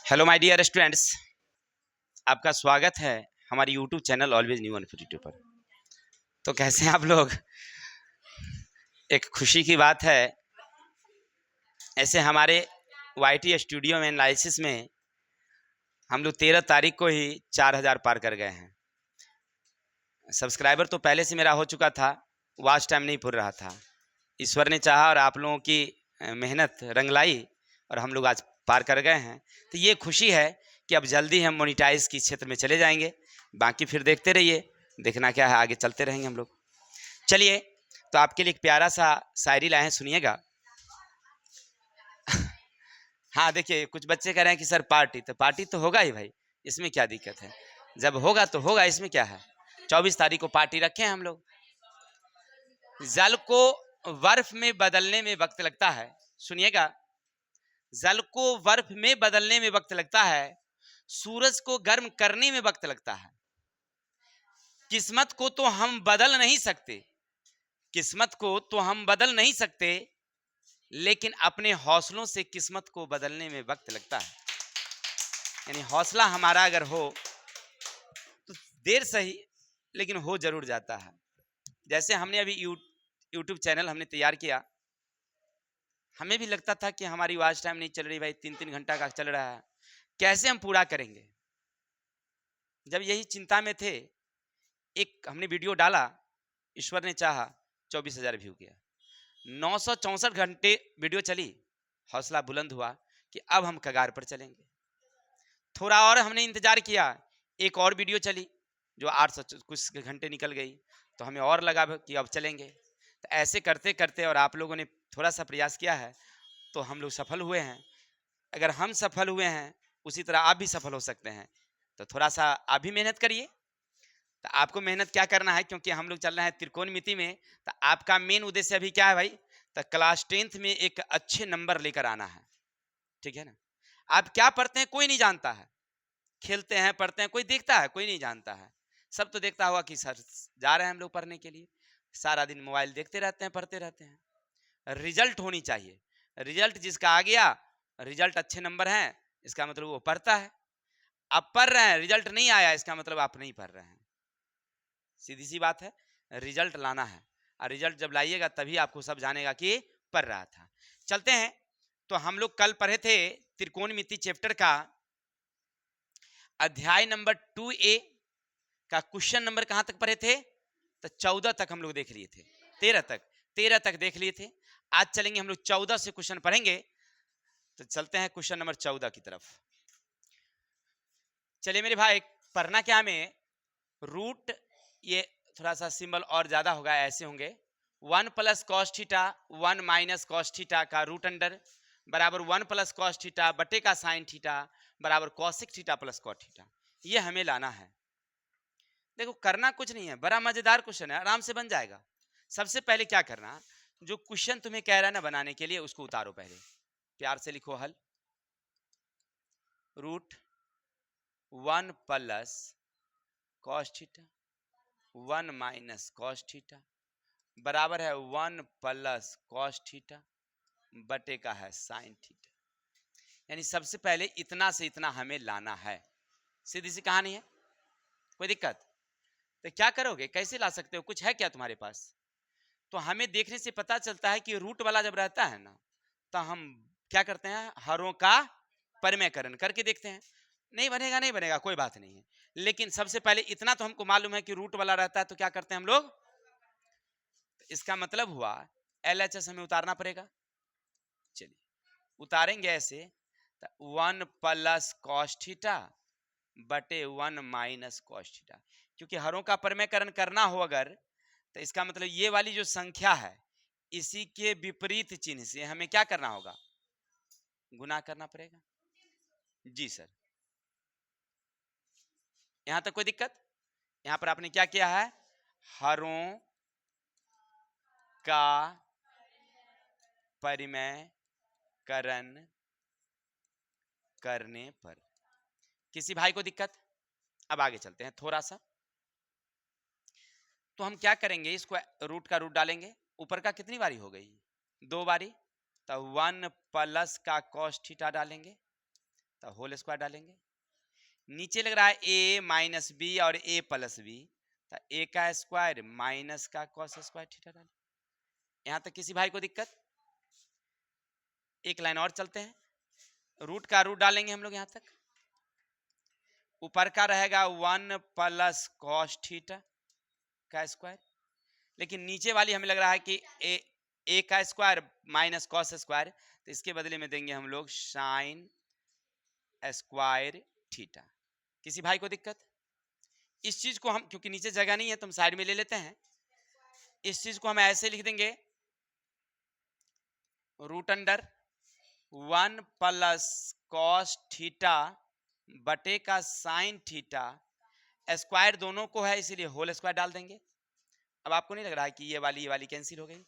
Hello my dear students, आपका स्वागत है हमारी YouTube channel always new infinity पर। तो कैसे हैं आप लोग? एक खुशी की बात है, ऐसे हमारे वाईटी स्टूडियो में एनालिसिस में हम लोग 13 तारीख को ही 4000 पार कर गए हैं। सब्सक्राइबर तो पहले से मेरा हो चुका था, वॉच टाइम नहीं पूर रहा था। ईश्वर ने चाहा और आप लोगों की मेहनत रंग लाई और हम लोग आज पार कर गए हैं। तो ये खुशी है कि अब जल्दी हम मोनिटाइज की क्षेत्र में चले जाएंगे। बाकी फिर देखते रहिए, देखना क्या है, आगे चलते रहेंगे हम लोग। चलिए, तो आपके लिए एक प्यारा सा शायरी लाए हैं, सुनिएगा। हाँ, देखिए, कुछ बच्चे कह रहे हैं कि सर पार्टी तो होगा ही भाई, इसमें क्या दिक्कत है? जब होगा तो होगा, इसमें क्या है। 24 तारीख को पार्टी रखे हैं हम लोग। जल को बर्फ में बदलने में वक्त लगता है, सुनिएगा। जल को बर्फ में बदलने में वक्त लगता है, सूरज को गर्म करने में वक्त लगता है। किस्मत को तो हम बदल नहीं सकते, किस्मत को तो हम बदल नहीं सकते, लेकिन अपने हौसलों से किस्मत को बदलने में वक्त लगता है। यानी हौसला हमारा अगर हो तो देर सही लेकिन हो जरूर जाता है। जैसे हमने अभी यूट्यूब चैनल हमने तैयार किया, हमें भी लगता था कि हमारी वॉच टाइम नहीं चल रही भाई, 3-3 घंटा का चल रहा है, कैसे हम पूरा करेंगे। जब यही चिंता में थे, एक हमने वीडियो डाला, ईश्वर ने चाहा 24,000 व्यू किया। 964 घंटे वीडियो चली, हौसला बुलंद हुआ कि अब हम कगार पर चलेंगे। थोड़ा और हमने इंतजार किया, एक और वीडियो चली जो 800 कुछ घंटे निकल गई, तो हमें और लगा कि अब चलेंगे। तो ऐसे करते करते और आप लोगों ने थोड़ा सा प्रयास किया है तो हम लोग सफल हुए हैं। अगर हम सफल हुए हैं, उसी तरह आप भी सफल हो सकते हैं। तो थोड़ा सा आप भी मेहनत करिए। तो आपको मेहनत क्या करना है, क्योंकि हम लोग चल रहे हैं त्रिकोणमिति में, तो आपका मेन उद्देश्य अभी क्या है भाई? तो क्लास 10th में एक अच्छे नंबर लेकर आना है, ठीक है ना। आप क्या पढ़ते हैं कोई नहीं जानता है, खेलते हैं पढ़ते हैं कोई देखता है, कोई नहीं जानता है। सब तो देखता होगा कि सर जा रहे हैं हम लोग पढ़ने के लिए, सारा दिन मोबाइल देखते रहते हैं, पढ़ते रहते हैं। रिजल्ट होनी चाहिए, रिजल्ट जिसका आ गया, रिजल्ट अच्छे नंबर हैं, इसका मतलब वो पढ़ता है। आप पढ़ रहे हैं, रिजल्ट नहीं आया, इसका मतलब आप नहीं पढ़ रहे हैं। सीधी सी बात है, रिजल्ट लाना है, और रिजल्ट जब लाइएगा तभी आपको सब जानेगा कि पढ़ रहा था। चलते हैं। तो हम लोग कल पढ़े थे त्रिकोणमिति चैप्टर का अध्याय नंबर 2A का क्वेश्चन नंबर कहां तक पढ़े थे? तो 14 तक हम लोग देख लिए थे, 13 तक देख लिए थे। आज चलेंगे हम लोग 14 से क्वेश्चन पढ़ेंगे। तो चलते हैं क्वेश्चन नंबर 14 की तरफ। चलिए मेरे भाई, पढ़ना क्या में रूट, ये थोड़ा सा सिंबल और ज्यादा होगा, ऐसे होंगे 1 plus cos theta 1 minus cos theta का रूट अंडर बराबर 1 प्लस कॉस थीटा बटे का साइन थीटा बराबर cosec theta plus cot theta. ये हमें लाना है। देखो, करना कुछ नहीं है, बड़ा मजेदार क्वेश्चन है, आराम से बन जाएगा। सबसे पहले क्या करना, जो क्वेश्चन तुम्हें कह रहा है ना बनाने के लिए, उसको उतारो। पहले प्यार से लिखो हल। Root 1 plus cos theta 1 minus cos theta बराबर है 1 प्लस कॉस थीटा बटे का है साइन थीटा। यानी सबसे पहले इतना से इतना हमें लाना है। सीधी सी कहानी है, कोई दिक्कत? तो क्या करोगे, कैसे ला सकते हो, कुछ है क्या तुम्हारे पास? तो हमें देखने से पता चलता है कि रूट वाला जब रहता है ना, तो हम क्या करते हैं, हरों का परिमयकरण करके देखते हैं। नहीं बनेगा, नहीं बनेगा, कोई बात नहीं है, लेकिन सबसे पहले इतना तो हमको मालूम है कि रूट वाला रहता है, तो क्या करते हैं हम लोग, इसका मतलब हुआ LHS हमें उतारना पड़ेगा। चलिए उतारेंगे ऐसे, 1 प्लस कॉस थीटा बटे 1 माइनस कॉस थीटा। क्योंकि हरों का परिमयकरण करना हो अगर, तो इसका मतलब ये वाली जो संख्या है, इसी के विपरीत चिन्ह से हमें क्या करना होगा, गुना करना पड़ेगा। जी सर, यहां तक कोई दिक्कत? यहां पर आपने क्या किया है, हरों का परिमयकरण करने पर किसी भाई को दिक्कत? अब आगे चलते हैं थोड़ा सा। तो हम क्या करेंगे, इसको रूट का रूट डालेंगे, ऊपर का कितनी बारी हो गई, 2 बारी। तो 1 प्लस का कॉस थीटा डालेंगे, तो होल स्क्वायर डालेंगे। नीचे लग रहा है a माइनस बी और a प्लस बी, तो a का स्क्वायर माइनस का कॉस स्क्वायर थीटा डालें। यहां तक किसी भाई को दिक्कत? एक लाइन और चलते हैं, रूट का रूट डालेंगे हम लोग यहां तक। ऊपर का रहेगा 1 प्लस कॉस थीटा का स्क्वायर, लेकिन नीचे वाली हमें लग रहा है कि ए का स्क्वायर माइनस कॉस स्क्वायर, तो इसके बदले में देंगे हम लोग साइन स्क्वायर थीटा। किसी भाई को दिक्कत? इस चीज को हम, क्योंकि नीचे जगह नहीं है तो हम साइड में ले लेते हैं, इस चीज को हम ऐसे लिख देंगे root under 1 plus cos theta बटे का साइन थीटा, स्क्वायर दोनों को है इसीलिए होल स्क्वायर डाल देंगे। अब आपको नहीं लग रहा है कि ये वाली कैंसिल हो गई,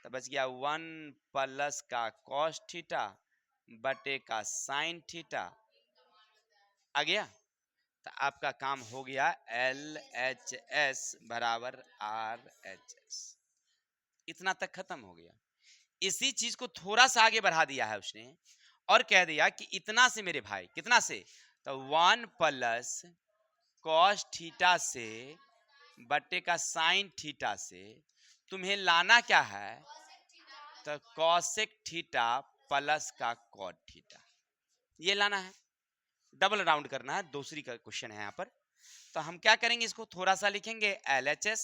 तो बच गया 1 प्लस का कॉस थीटा बटे का साइन थीटा आ गया। तो आपका काम हो गया LHS बराबर RHS, इतना तक खत्म हो गया। इसी चीज को थोड़ा सा आगे बढ़ा दिया है उसने और कह दिया कि इतना से मेरे भाई, कितना से, तो 1 प्लस कॉस थीटा से बटे का साइन थीटा से तुम्हें लाना क्या है, तो कॉसेक थीटा प्लस का कॉट थीटा, ये लाना है। डबल राउंड करना है, दूसरी का क्वेश्चन है यहाँ पर। तो हम क्या करेंगे, इसको थोड़ा सा लिखेंगे LHS,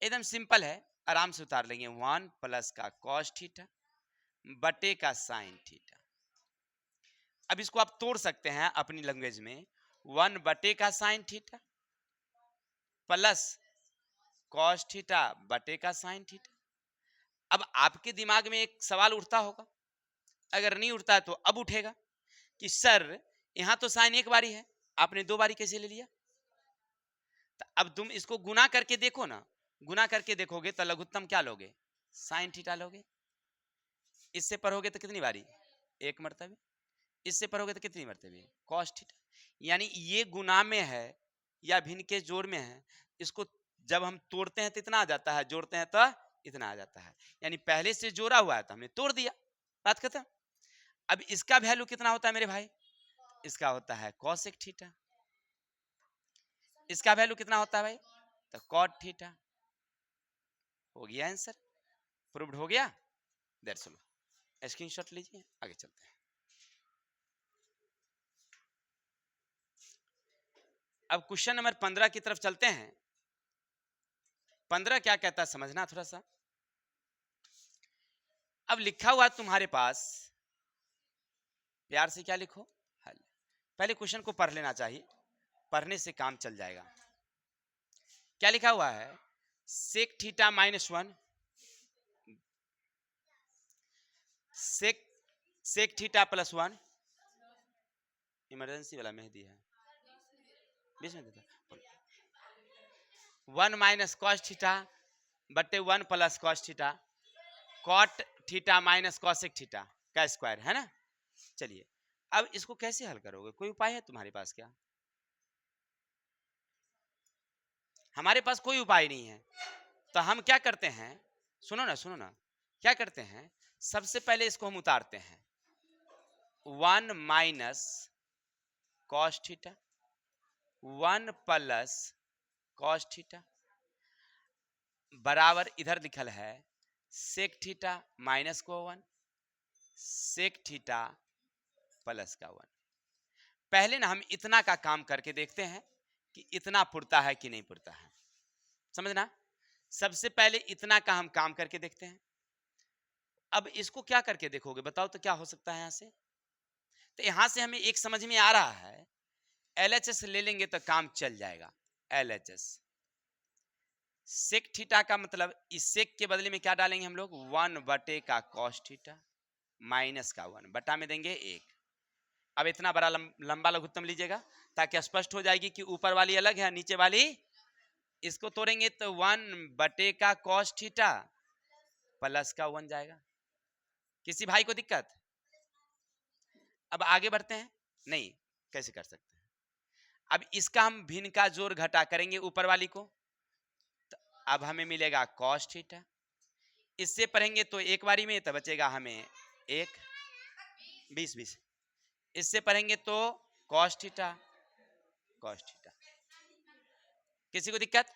एकदम सिंपल है, आराम से उतार लेंगे। 1 प्लस का कॉस थीटा बटे का साइन थीटा। अब इसको आप तोड़ सकते हैं अपनी लैंग्वेज में, 1 बटे का sine theta plus cos theta बटे का साइन थीटा। अब आपके दिमाग में एक सवाल उठता होगा, अगर नहीं उठता है तो अब उठेगा कि सर यहां तो साइन एक बारी है, आपने 2 बारी कैसे ले लिया? तो अब तुम इसको गुना करके देखो ना, गुना करके देखोगे तो लघुत्तम क्या लोगे, साइन थीटा लोगे। इससे पढ़ोगे तो कितनी बारी, एक मर्तबे। इससे पढ़ोगे तो कितनी मर्तबे, कॉस थीटा। यानी ये गुना में है या भिन्न के जोड़ में है, इसको जब हम तोड़ते हैं तो इतना आ जाता है, जोड़ते हैं तो इतना आ जाता है। यानी पहले से जोड़ा हुआ है तो हमने तोड़ दिया, बात खत्म। अब इसका वैल्यू कितना होता है मेरे भाई, इसका होता है कॉसेक थीटा। इसका वैल्यू कितना होता है भाई, तो कॉट थीटा। हो गया आंसर, प्रूव्ड हो गया। दैट्स ऑल, स्क्रीनशॉट लीजिए, आगे चलते हैं। अब क्वेश्चन नंबर 15 की तरफ चलते हैं। 15 क्या कहता है समझना थोड़ा सा। अब लिखा हुआ तुम्हारे पास, प्यार से क्या लिखो, हल। पहले क्वेश्चन को पढ़ लेना चाहिए, पढ़ने से काम चल जाएगा। क्या लिखा हुआ है, sec theta minus 1, sec theta plus 1, emergency वाला मेहदी है, बीच में देता, 1 माइनस कॉस थीटा बटे 1 plus cos theta, cot theta minus cosec theta का स्क्वायर, है ना। चलिए अब इसको कैसे हल करोगे, कोई उपाय है तुम्हारे पास क्या? हमारे पास कोई उपाय नहीं है। तो हम क्या करते हैं, सुनो ना सुनो ना, क्या करते हैं, सबसे पहले इसको हम उतारते हैं, 1 minus cos theta 1 plus cos theta बराबर इधर लिखल है सेक थीटा माइनस को 1 सेक थीटा प्लस का 1। पहले ना हम इतना का काम करके देखते हैं कि इतना पुरता है कि नहीं पुरता है, समझना। सबसे पहले इतना का हम काम करके देखते हैं। अब इसको क्या करके देखोगे बताओ तो, क्या हो सकता है यहां से, तो यहां से हमें एक समझ में आ रहा है, LHS ले लेंगे तो काम चल जाएगा। LHS सेक थीटा का मतलब इस सेक के बदले में क्या डालेंगे हम लोग, 1 बटे का कॉस थीटा माइनस का 1 बटा में देंगे 1। अब इतना बड़ा लंबा लघुत्तम लीजिएगा ताकि स्पष्ट हो जाएगी कि ऊपर वाली अलग है नीचे वाली। इसको तोड़ेंगे तो 1 बटे का कॉस थीटा प्लस का 1 जाएगा। किसी भाई को दिक्कत? अब आगे बढ़ते हैं, नहीं कैसे कर सकते हैं। अब इसका हम भिन्न का जोड़ घटा करेंगे ऊपर वाली को, तो अब हमें मिलेगा कॉस थीटा। इससे पढ़ेंगे तो एक बारी में तो बचेगा हमें 1 20 20 इससे पढ़ेंगे तो cos थीटा, cos थीटा। किसी को दिक्कत?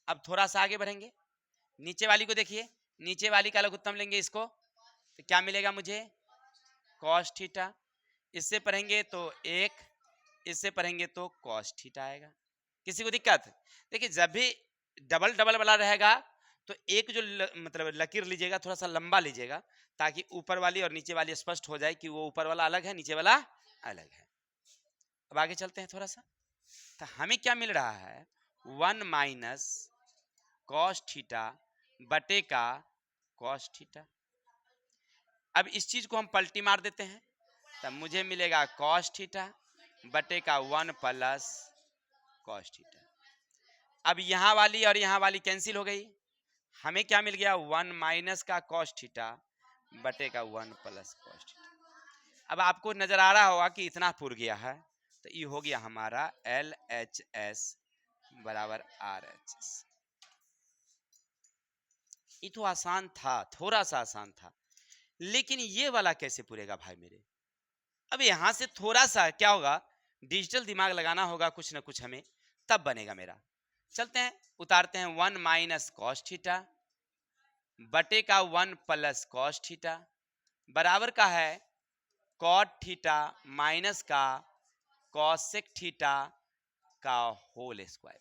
अब थोड़ा सा आगे बढ़ेंगे, नीचे वाली को देखिए, नीचे वाली का लघुत्तम लेंगे इसको, तो क्या मिलेगा मुझे? cos theta. इससे पढ़ेंगे तो 1, इससे पढ़ेंगे तो cos थीटा आएगा। किसी को दिक्कत? देखिए जब भी डबल डबल वाला रहेगा तो एक जो मतलब लकीर लीजिएगा थोड़ा सा लंबा लीजिएगा, ताकि ऊपर वाली और नीचे वाली स्पष्ट हो जाए कि वो ऊपर वाला अलग है, नीचे वाला अलग है। अब आगे चलते हैं थोड़ा सा, तो हमें क्या मिल रहा है? 1 माइनस cos थीटा बटे का cos थीटा। अब इस चीज को हम पलटी मार देते हैं, तब मुझे मिलेगा cos थीटा बटे का 1 प्लस cos थीटा। अब यहाँ वाली और यहाँ वाली कैंसिल हो गई, हमें क्या मिल गया? 1 माइनस का cos थीटा बटे का 1 प्लस cos थीटा। अब आपको नजर आ रहा होगा कि इतना पुर गया है, तो ये हो गया हमारा LHS बराबर RHS। ये तो आसान था, थोड़ा सा आसान था, लेकिन ये वाला कैसे पूरेगा भाई मेरे? अब यहां से थोड़ा सा क्या होगा, डिजिटल दिमाग लगाना होगा कुछ ना कुछ हमें, तब बनेगा मेरा। चलते हैं, उतारते हैं 1 माइनस cos थीटा बटे का 1 प्लस cos थीटा बराबर का है cot थीटा माइनस का cosec थीटा का होल स्क्वायर।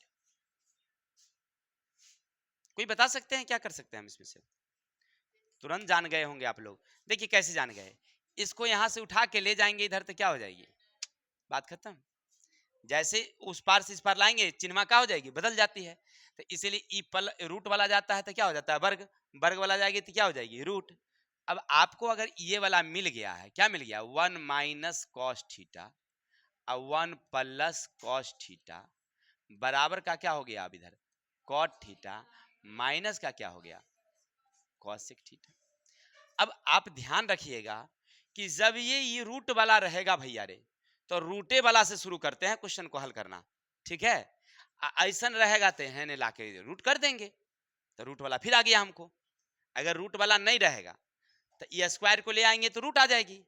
कोई बता सकते हैं क्या कर सकते हैं हम इसमें से? तुरंत जान गए होंगे आप लोग। देखिए कैसे जान गए, इसको यहां से उठा के ले जाएंगे इधर तो क्या हो जाएगी, बात खत्म। जैसे उस पार से इस पार लाएंगे चिन्ह क्या हो जाएगी, बदल जाती है। तो इसीलिए ई पल रूट वाला जाता है तो क्या हो जाता है वर्ग, वर्ग वाला जाएगी तो क्या हो जाएगी रूट। अब आपको अगर ये वाला मिल गया है, क्या मिल गया? 1 माइनस कॉस थीटा और 1 प्लस कॉस थीटा बराबर का क्या हो गया? अब इधर कॉट थीटा माइनस का क्या हो गया? Cosec theta. अब आप ध्यान रखिएगा कि जब ये रूट वाला रहेगा भैया रे, तो रूटे वाला से शुरू करते हैं क्वेश्चन को हल करना, ठीक है? ऐसा रहेगा तो है ने लाके रूट कर देंगे, तो रूट वाला फिर आ गया हमको। अगर रूट वाला नहीं रहेगा तो ये स्क्वायर को ले आएंगे तो रूट आ जाएगी।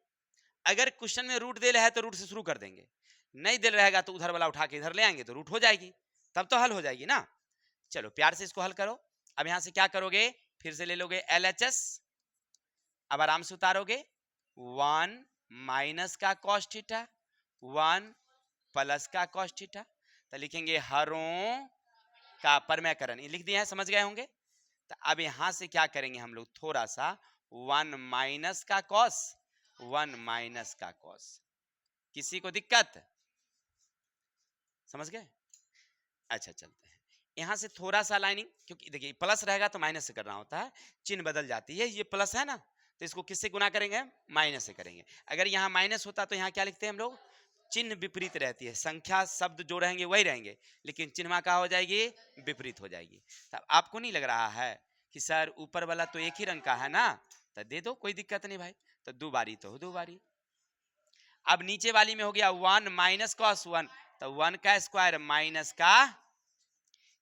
अगर क्वेश्चन में रूट दे रहा है तो रूट से शुरू कर देंगे, नहीं दे रहेगा तो उधर वाला उठा के इधर ले आएंगे तो रूट हो जाएगी, तब तो हल हो जाएगी ना। चलो प्यार से इसको हल करो। अब यहां से क्या करोगे, फिर से ले लोगे LHS, अब आराम से उतारोगे 1 माइनस का cos थीटा 1 प्लस का cos थीटा, तो लिखेंगे हरों का परमयकरण, ये लिख दिया है, समझ गए होंगे। तो अब यहां से क्या करेंगे हम लोग, थोड़ा सा 1 माइनस का cos 1 माइनस का cos। किसी को दिक्कत? समझ गए? अच्छा चलते हैं यहां से थोड़ा सा लाइनिंग, क्योंकि देखिए प्लस रहेगा तो माइनस से करना होता है, चिन्ह बदल जाती है। ये प्लस है ना, तो इसको किससे गुना करेंगे? माइनस से करेंगे। अगर यहाँ माइनस होता तो यहाँ क्या लिखते हैं हम लोग? चिन्ह विपरीत रहती है, संख्या शब्द जो रहेंगे वही रहेंगे, लेकिन चिन्ह क्या हो जाएगी? विपरीत हो जाएगी। तब आपको नहीं लग रहा है कि सर ऊपर वाला तो एक ही रंग का है ना, तो दे दो, कोई दिक्कत नहीं भाई, तो दो बारी तो दो बारी। अब नीचे वाली में हो गया 1 माइनस कॉस 1, तो 1 का स्क्वायर माइनस का,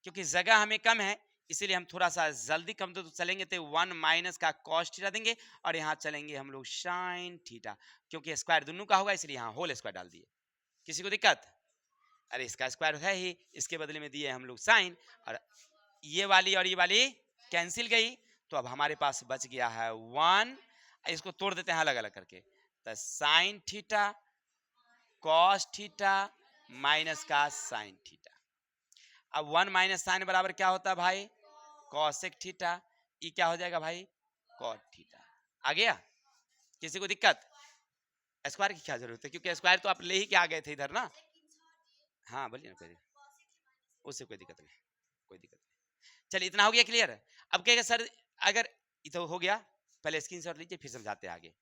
क्योंकि जगह हमें कम है इसीलिए हम थोड़ा सा जल्दी कम तो चलेंगे, तो 1 माइनस का cos थीटा देंगे और यहाँ चलेंगे हम लोग sin थीटा, क्योंकि स्क्वायर दोनों का होगा इसलिए यहाँ होल स्क्वायर डाल दिए। किसी को दिक्कत? अरे इसका स्क्वायर है ही, इसके बदले में दिए हम लोग साइन, और ये वाली और ये वाली कैंसिल गई, तो अब हमारे पास बच गया है 1, इसको तोड़ देते हैं अलग अलग करके, तो sin theta cos theta minus का sin थीटा। अब 1 माइनस साइन बराबर क्या होता है भाई? Cosec theta. ये क्या हो जाएगा भाई? Cot theta. आ गया? किसी को दिक्कत? स्क्वायर की क्या जरूरत है, क्योंकि स्क्वायर तो आप ले ही के आ गए थे इधर ना। हाँ बोलिए ना, कोई उससे कोई दिक्कत नहीं, कोई दिक्कत नहीं। चलिए इतना हो गया क्लियर। अब कहेगा सर अगर ये तो हो गया, पहले स्क्रीनशॉट लीजिए फिर समझाते हैं आगे।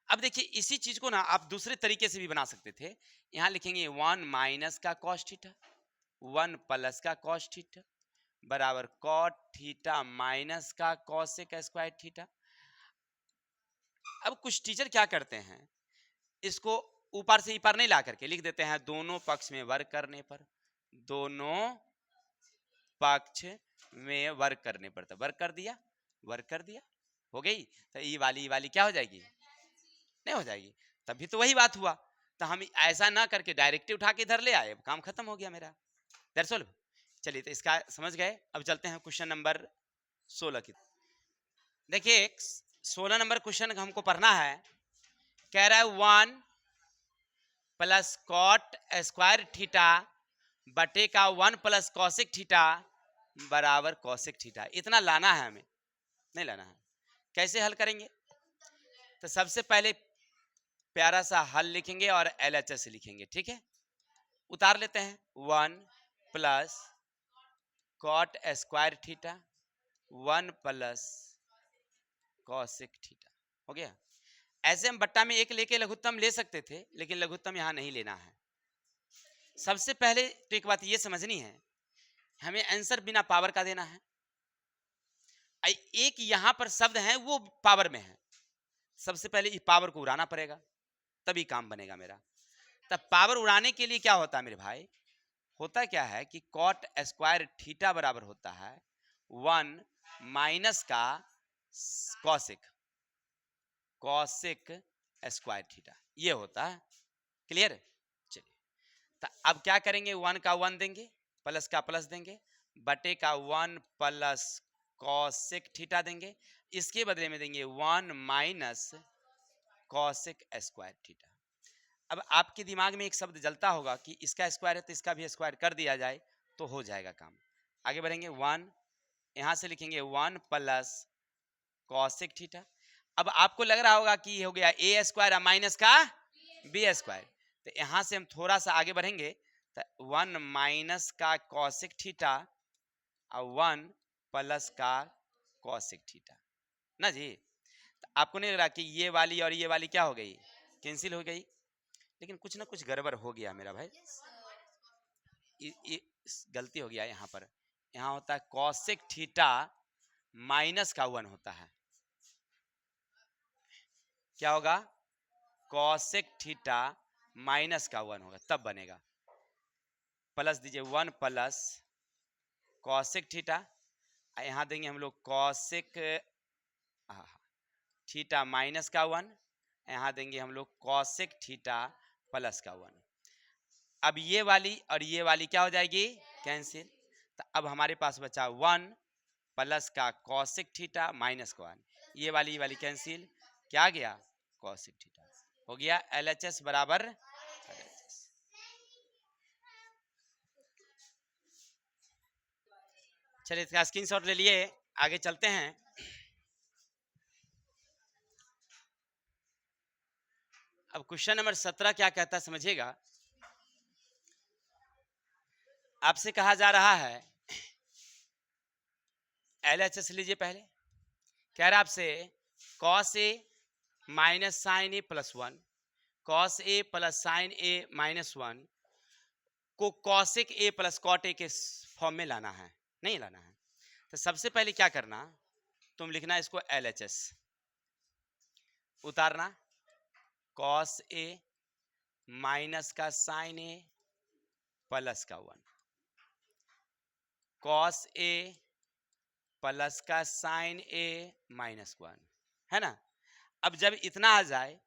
अब देखिए इसी चीज को ना आप दूसरे तरीके से भी बना सकते थे। यहां लिखेंगे 1 माइनस का cos थीटा 1 प्लस का cos थीटा बराबर cot थीटा माइनस का cosec स्क्वायर थीटा। अब कुछ टीचर क्या करते हैं, इसको ऊपर से ऊपर नहीं ला करके लिख देते हैं दोनों पक्ष में वर्ग करने पर, दोनों पक्ष में वर्ग करने पर, तो वर्ग कर दिया, वर्ग कर दिया, हो गई। तो ये वाली क्या हो जाएगी? नहीं हो जाएगी। तभी तो वही बात हुआ। तो हम ऐसा ना करके डायरेक्टली उठा के इधर ले आए, काम खत्म हो गया मेरा। That's all. चलिए, तो इसका समझ गए। अब चलते हैं क्वेश्चन नंबर 16 की। देखिए 16 नंबर क्वेश्चन हमको पढ़ना है। कह रहा है 1 प्लस कॉट स्क्वायर थीटा बटे का 1 प्लस कॉसिक थीटा बराबर कॉसिक थीटा। इतना लाना है हमें, नहीं लाना है। कैसे हल करेंगे? तो सबसे पहले प्यारा सा हल लिखेंगे और LHS लिखेंगे, ठीक है। उतार लेते हैं। 1 plus cot square theta 1 plus cosec theta हो गया। ऐसे हम बट्टा में एक लेके लघुत्तम ले सकते थे, लेकिन लघुत्तम यहां नहीं लेना है। सबसे पहले तो एक बात ये समझनी है, हमें आंसर बिना पावर का देना है। एक यहां पर शब्द है वो पावर में है, सबसे पहले इस पावर को उड़ाना पड़ेगा, तभी काम बनेगा मेरा। तब पावर उड़ाने के लिए क्या होता है मेरे भाई? होता क्या है कि कॉट स्क्वायर थीटा बराबर होता है 1 माइनस का कॉसिक स्क्वायर थीटा, ये होता है। क्लियर? चलिए, तो अब क्या करेंगे? 1 का 1 देंगे, प्लस का प्लस देंगे, बटे का 1 प्लस कॉसिक थीटा देंगे। इसके बदले में देंगे 1 माइनस कॉसिक स्क्वायर थीटा। अब आपके दिमाग में एक शब्द जलता होगा कि इसका स्क्वायर है तो इसका भी स्क्वायर कर दिया जाए तो हो जाएगा काम। आगे बढ़ेंगे। 1 यहां से लिखेंगे 1 प्लस कॉसिक थीटा। अब आपको लग रहा होगा कि ये हो गया ए स्क्वायर माइनस का बी स्क्वायर। तो यहां से हम थोड़ा सा आगे बढ़ेंगे तो 1 माइनस का कॉसिक थीटा और 1 प्लस का कॉसिक थीटा ना जी। तो आपको नहीं लग रहा कि ये वाली और ये वाली क्या हो गई? कैंसिल हो गई। लेकिन कुछ ना कुछ गड़बड़ हो गया मेरा भाई। गलती हो गया यहाँ पर। यहाँ होता है कॉसेक थीटा माइनस का 1 होता है। क्या होगा? कॉसेक थीटा माइनस का 1 होगा, तब बनेगा। प्लस दीजिए 1 प्लस कॉसेक थीटा, यहाँ देंगे हम लोग कॉसेक थीटा माइनस का 1, यहाँ देंगे हम लोग कॉसेक थीटा प्लस का 1। अब ये वाली और ये वाली क्या हो जाएगी? कैंसिल। तो अब हमारे पास बचा 1 प्लस का कॉसिक थीटा माइनस का 1। ये वाली कैंसिल। क्या आ गया? कॉसिक थीटा हो गया। LHS बराबर LHS। चलिए, इसका स्क्रीनशॉट ले लिए, आगे चलते हैं। अब क्वेश्चन नंबर 17 क्या कहता है समझिएगा। आपसे कहा जा रहा है LHS लीजिए पहले। कह रहा है आपसे cos A minus sine A plus 1, cos A plus sine A minus 1 को cosec A plus cot A के फॉर्म में लाना है, नहीं लाना है। तो सबसे पहले क्या करना, तुम लिखना इसको LHS, उतारना कॉस ए माइनस का साइन ए प्लस का 1, कॉस ए प्लस का साइन ए माइनस 1, है ना। अब जब इतना आ जाए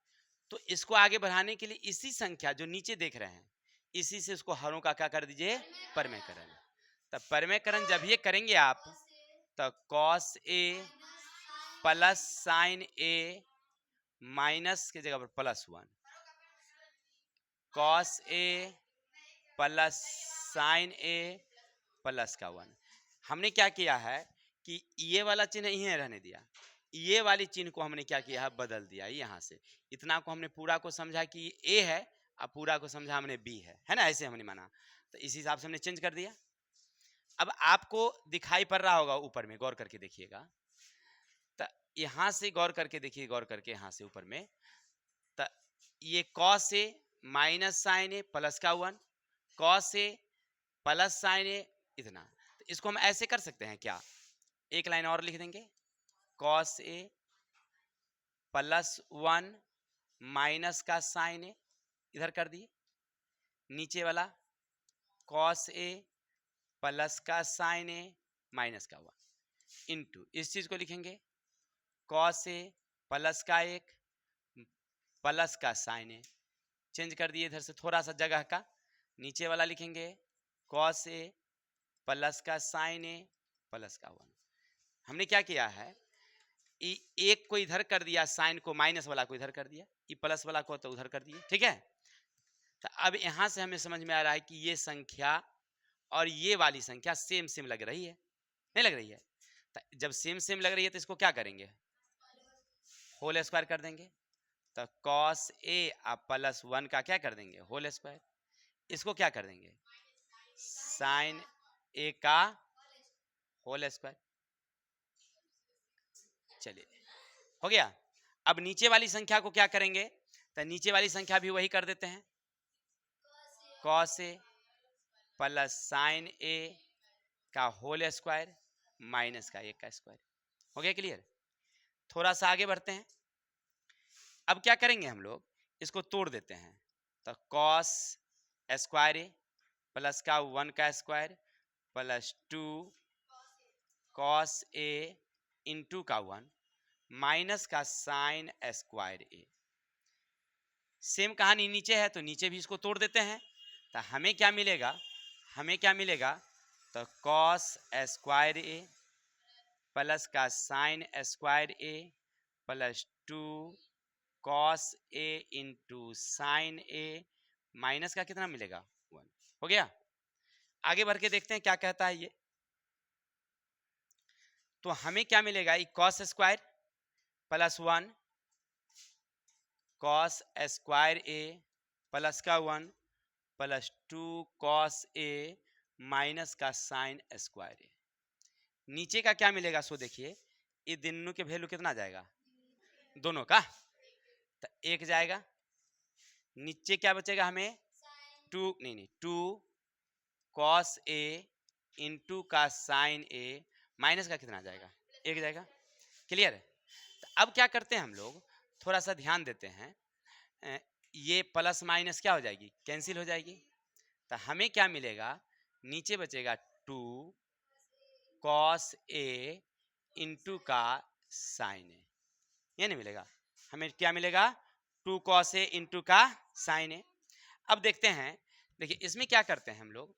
तो इसको आगे बढ़ाने के लिए इसी संख्या जो नीचे देख रहे हैं, इसी से इसको हरों का क्या कर दीजिए? परमेयकरण। तब परमेयकरण जब ये करेंगे आप, तो cos A plus sine A minus के जगह पर plus 1, cos A plus sine A plus का 1। हमने क्या किया है कि ये वाला चिन्ह यहीं रहने दिया, ये वाली चिन्ह को हमने क्या किया है? बदल दिया। यहाँ से इतना को हमने पूरा को समझा कि ए है, और पूरा को समझा हमने बी है ना, ऐसे हमने माना। तो इस हिसाब से हमने चेंज कर दिया। अब आपको दिखाई पड़ रहा होगा ऊपर में, गौर करके देखिएगा। तो यहां से गौर करके देखिए, गौर करके यहां से ऊपर में, तो ये cos A minus sine A plus का 1, कॉस ए प्लस साइन ए, इतना। तो इसको हम ऐसे कर सकते हैं क्या? एक लाइन और लिख देंगे, कॉस ए प्लस 1 माइनस का साइन ए, इधर कर दिए। नीचे वाला कॉस ए प्लस का साइन ए माइनस का 1 इंटू, इस चीज को लिखेंगे कॉस ए प्लस का 1 प्लस का साइन ए, चेंज कर दिए इधर से थोड़ा सा जगह का, नीचे वाला लिखेंगे कॉस ए प्लस का साइन ए प्लस का 1। हमने क्या किया है, एक को इधर कर दिया, साइन को माइनस वाला को इधर कर दिया, ई प्लस वाला को तो उधर कर दिए, ठीक है। तो अब यहां से हमें समझ में आ रहा है कि ये संख्या और ये वाली संख्या सेम सेम लग रही है, नहीं लग रही है। तो जब सेम सेम लग रही है तो इसको क्या करेंगे, होल स्क्वायर कर देंगे। तो कॉस ए प्लस 1 का क्या कर देंगे, होल स्क्वायर। इसको क्या कर देंगे, साइन ए का होल स्क्वायर। चलिए हो गया। अब नीचे वाली संख्या को क्या करेंगे, तो नीचे वाली संख्या भी वही कर देते हैं, कॉस ए प्लस साइन ए का होल स्क्वायर माइनस का 1 का स्क्वायर। हो गया क्लियर। थोड़ा सा आगे बढ़ते हैं। अब क्या करेंगे हम लोग, इसको तोड़ देते हैं। तो कॉस स्क्वायर ए प्लस का 1 का स्क्वायर प्लस 2 कॉस ए इंटू का 1 माइनस का साइन स्क्वायर ए। सेम कहानी नीचे है तो नीचे भी इसको तोड़ देते हैं। तो हमें क्या मिलेगा, हमें क्या मिलेगा, तो कॉस स्क्वायर ए प्लस का sine square A plus 2 cos A into sine A minus का कितना मिलेगा, 1। हो गया। आगे बढ़ के देखते हैं क्या कहता है ये। तो हमें क्या मिलेगा, ये cos square plus 1 cos square A plus का 1 प्लस 2 कॉस ए माइनस का साइन स्क्वायर ए। नीचे का क्या मिलेगा, सो देखिए ये दोनों के वैल्यू कितना जाएगा, दोनों का, तो 1 जाएगा। नीचे क्या बचेगा हमें, 2 कॉस ए इंटू का साइन ए माइनस का कितना जाएगा, 1 जाएगा। क्लियर है। तो अब क्या करते हैं हम लोग, थोड़ा सा ध्यान देते हैं। ये प्लस माइनस क्या हो जाएगी, कैंसिल हो जाएगी। तो हमें क्या मिलेगा, नीचे बचेगा 2 कॉस ए इंटू का साइन ए, ये नहीं मिलेगा। हमें क्या मिलेगा, 2 कॉस ए इंटू का साइन ए। अब देखते हैं, देखिए इसमें क्या करते हैं हम लोग,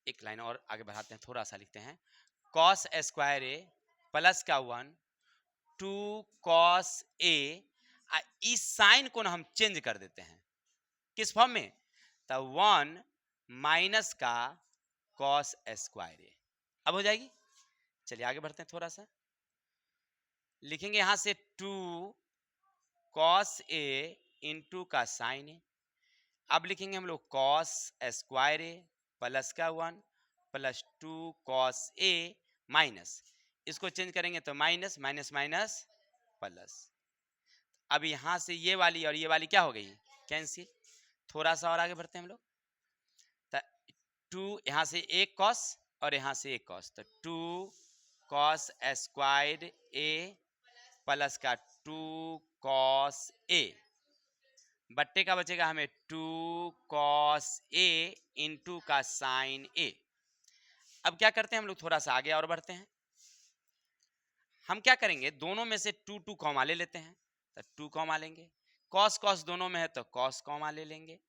एक लाइन और आगे बढ़ाते हैं, थोड़ा सा लिखते हैं। कॉस स्क्वायर ए प्लस का 1 2 कॉस ए, इस साइन को ना हम चेंज कर देते हैं, किस फॉर्म में, तो 1 माइनस का कॉस स्क्वायर ए। अब हो जाएगी। चलिए आगे बढ़ते हैं, थोड़ा सा लिखेंगे यहां से 2 कॉस ए इंटू का साइन ए। अब लिखेंगे हम लोग कॉस स्क्वायर ए प्लस का 1 प्लस 2 कॉस ए माइनस, इसको चेंज करेंगे तो माइनस माइनस माइनस प्लस। अब यहां से ये वाली और ये वाली क्या हो गई, कैंसिल। थोड़ा सा और आगे बढ़ते हैं हम लोग। तो 2 यहां से 1 कॉस और यहां से 1 कॉस, तो 2 कॉस स्क्वायर ए प्लस का 2 कॉस ए बट्टे का बचेगा हमें 2 कॉस ए इंटू का साइन ए। अब क्या करते हैं हम लोग, थोड़ा सा आगे और बढ़ते हैं। हम क्या करेंगे, दोनों में से 2 2 कॉमा ले लेते हैं, तो 2 कॉमा लेंगे। कॉस कॉस दोनों में है तो कॉस कॉमा ले लेंगे।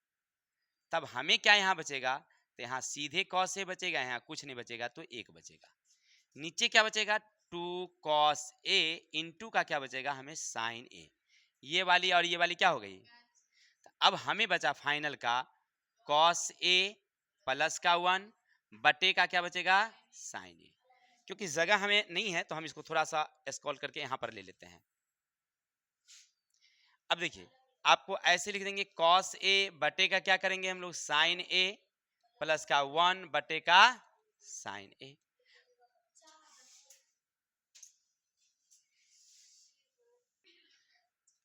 तब हमें क्या यहाँ बचेगा, तो यहाँ सीधे कॉस ए बचेगा, यहाँ कुछ नहीं बचेगा तो 1 बचेगा। नीचे क्या बचेगा, 2 कॉस ए इंटू का क्या बचेगा हमें साइन ए। ये वाली और ये वाली क्या हो गई। अब हमें बचा फाइनल का कॉस ए प्लस का 1 बटे का क्या बचेगा साइन ए। क्योंकि जगह हमें नहीं है तो हम इसको थोड़ा सा स्क्रॉल करके यहां पर ले लेते हैं। अब देखिए आपको ऐसे लिख देंगे कॉस ए बटे का क्या करेंगे हम लोग साइन ए प्लस का 1 बटे का साइन ए।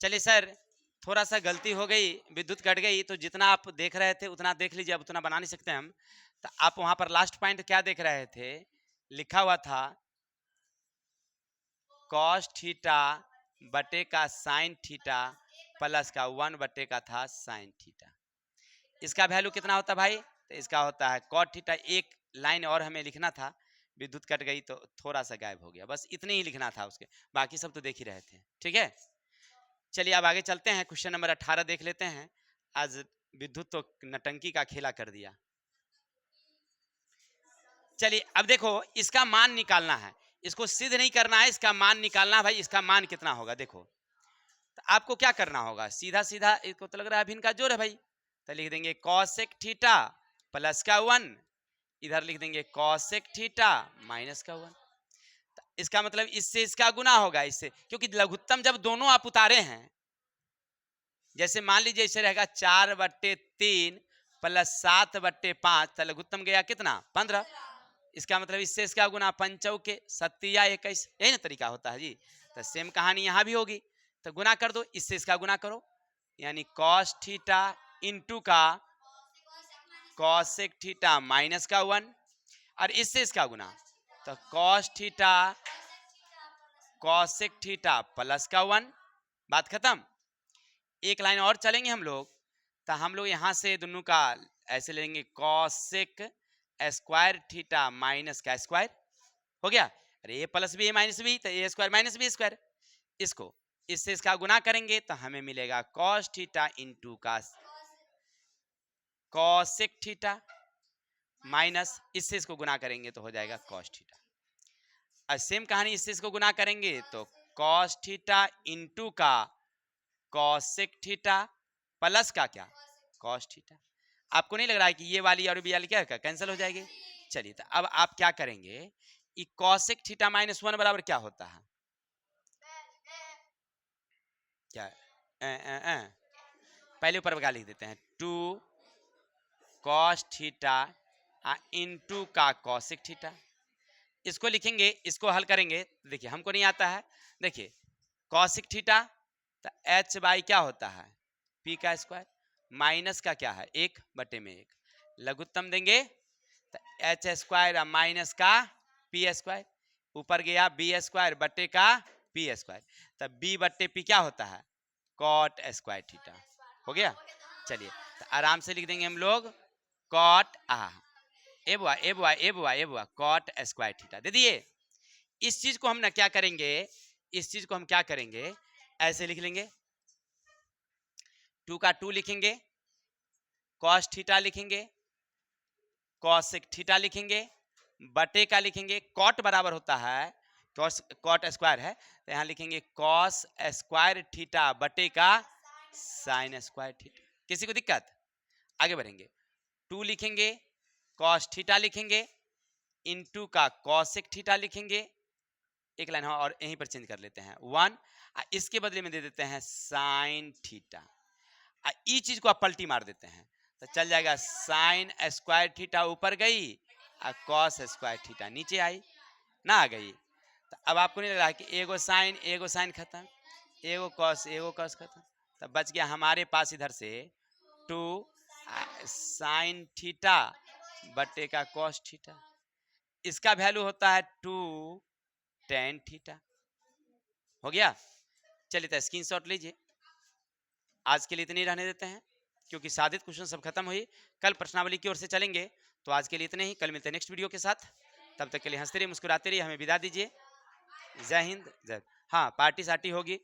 चलिए सर थोड़ा सा गलती हो गई, विद्युत कट गई, तो जितना आप देख रहे थे उतना देख लीजिए, अब उतना बना नहीं सकते हम। तो आप वहां पर लास्ट पॉइंट क्या देख रहे थे, लिखा हुआ था कॉस थीटा बटे का साइन थीटा प्लस का 1 बटे का था साइन थीटा। इसका वैल्यू कितना होता है भाई, तो इसका होता है कॉट थीटा। एक लाइन और हमें लिखना था, विद्युत कट गई तो थोड़ा सा गायब हो गया, बस इतने ही लिखना था उसके, बाकी सब तो देख ही रहे थे। ठीक है, चलिए अब आगे चलते हैं, क्वेश्चन नंबर 18 देख लेते हैं। आज विद्युत तो नटंकी का खेला कर दिया। चलिए अब देखो, इसका मान निकालना है, इसको सिद्ध नहीं करना है, इसका मान निकालना है। भाई इसका मान कितना होगा, देखो तो आपको क्या करना होगा, सीधा सीधा, इसको तो लग रहा है भिन्न का जोड़ है भाई, तो लिख देंगे कॉसेक थीटा प्लस का 1, इधर लिख देंगे कॉसेक थीटा माइनस का 1। इसका मतलब इससे इसका गुना होगा इससे, क्योंकि लघुत्तम जब दोनों आप उतारे हैं, जैसे मान लीजिए इसे रहेगा 4/3 प्लस 7/5, तो लघुत्तम गया कितना 15। इसका मतलब इससे इसका गुना 5 के 7 या 21, यही ना तरीका होता है जी। तो सेम कहानी यहाँ भी होगी, तो गुना कर दो, इससे इसका गुना करो, यानी कॉस थीटा इंटू का कॉसेक थीटा माइनस का 1, और इससे इसका गुना, तो cos theta cosec theta plus का 1। बात खत्म। एक लाइन और चलेंगे हम लोग, तो हम लोग यहाँ से दोनों का ऐसे लेंगे, कॉसेक स्क्वायर थीटा माइनस का स्क्वायर हो गया, अरे ए प्लस बी ए माइनस बी, तो ए स्क्वायर माइनस बी स्क्वायर, इसको इससे इसका गुना करेंगे तो हमें मिलेगा कॉस थीटा इंटू का कॉसेक थीटा माइनस, इससे इसको गुना करेंगे तो हो जाएगा कॉस थीटा। और सेम कहानी इससे इसको गुना करेंगे तो कॉस थीटा इंटू का कॉसेक थीटा प्लस का क्या कॉस थीटा। आपको नहीं लग रहा है कि ये वाली और ये वाली क्या कैंसिल हो जाएगी? चलिए तो अब आप क्या करेंगे, ये कॉसेक थीटा माइनस 1 बराबर क्या होता है, क्या पहले ऊपर का लिख देते हैं, 2 कॉस थीटा इंटू का कॉसेक थीटा। इसको लिखेंगे, इसको हल करेंगे, देखिए हमको नहीं आता है, देखिए कॉसेक थीटा तो h बाई क्या होता है p का स्क्वायर, माइनस का क्या है 1/1, लघुत्तम देंगे तो h स्क्वायर माइनस का p स्क्वायर, ऊपर गया b स्क्वायर बटे का p स्क्वायर, तब b/p क्या होता है कॉट स्क्वायर थीटा, हो गया। चलिए तो आराम से लिख देंगे हम लोग कॉट ए बुआ कॉट स्क्वायर थीटा दे दिए। इस चीज को हम ना क्या करेंगे, इस चीज को हम क्या करेंगे, ऐसे लिख लेंगे, 2 का 2 लिखेंगे, कॉस थीटा लिखेंगे, कॉसेक थीटा लिखेंगे, बटे का लिखेंगे, कॉट बराबर होता है कॉट स्क्वायर है तो यहाँ लिखेंगे कॉस स्क्वायर थीटा बटे का साइन स्क्वायर थीटा। किसी को दिक्कत? आगे बढ़ेंगे, 2 लिखेंगे, कॉस थीटा लिखेंगे, इनटू का कॉसेक थीटा लिखेंगे, एक लाइन और यहीं पर चेंज कर लेते हैं 1, इसके बदले में दे देते हैं साइन थीटा, ई चीज को आप पलटी मार देते हैं तो चल जाएगा साइन स्क्वायर थीटा ऊपर गई और कॉस स्क्वायर थीटा नीचे आई ना, आ गई। तो अब आपको नहीं लग रहा है कि एगो साइन खत्म, एगो कॉस खत्म, तब बच गया हमारे पास इधर से 2 साइन थीटा बटे का कॉस थीटा, इसका वैल्यू होता है 2 टेन थीटा, हो गया। चलिए तो स्क्रीनशॉट लीजिए, आज के लिए इतने ही रहने देते हैं क्योंकि साधित क्वेश्चन सब खत्म हुई, कल प्रश्नावली की ओर से चलेंगे। तो आज के लिए इतने ही, कल मिलते हैं नेक्स्ट वीडियो के साथ, तब तक के लिए हंसते रहिए मुस्कुराते रहिए, हमें विदा दीजिए, जय हिंद जय। हाँ पार्टी सार्टी होगी,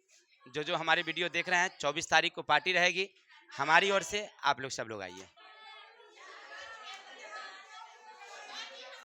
जो हमारे वीडियो देख रहे हैं 24 तारीख को पार्टी रहेगी हमारी ओर से, आप लोग सब लोग आइए।